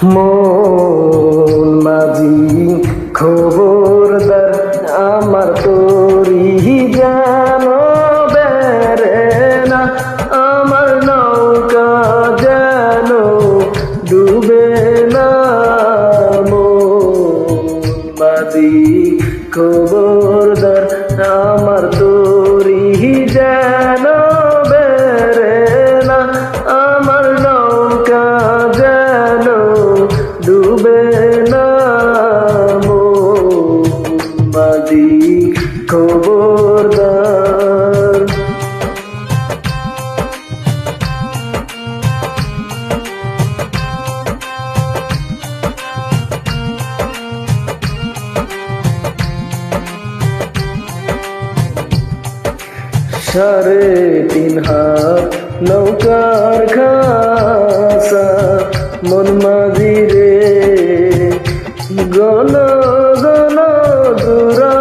মন মাঝি খবরদার আমার তোরি যেন বেরে না, আমার নৌকা যেন ডুবে না। মন মাঝি খবরদার আমার তোরি যেন বেরে না, আমার নৌকা যেন ডুবে না। মন মাঝি খবরদার। সাড়ে 3 হাত নৌকার খাসা মন মাঝি রে, গণ গণ দূরা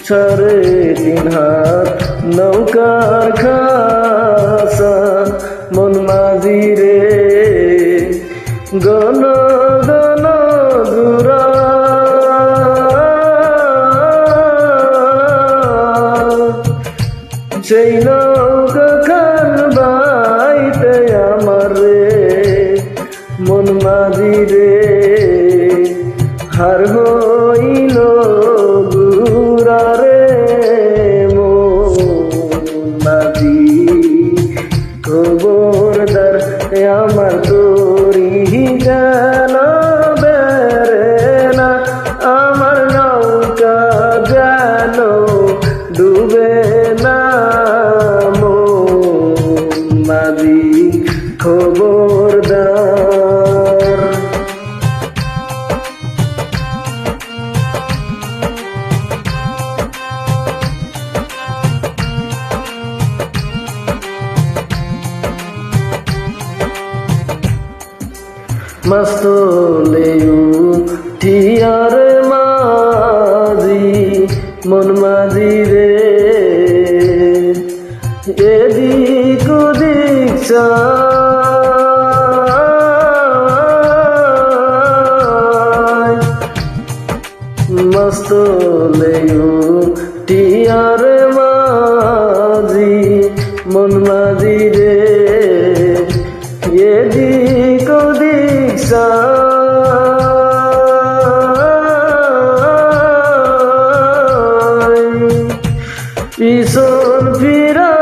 সাড়ে 3 হাত নৌকার খাসা মন মাঝি রে, গণ গণ দূরা সেই নৌকা খান বাইতে আমার রে, মন মাঝি রে হার হইল গুরা রে। মন মাঝি খবরদার আমার তোরি যেন বেরে না, আমার নৌকা যেন ডুবে না। মন মাঝি খবরদার। মস্তলে উঠিয়ার মাঝি মন মাঝি রে, এদিক ওদিক চায়, মস্তলে উঠিয়ার মাঝি মন মাঝি রে, এদিক ওদিক চায়, পিছন ফিরা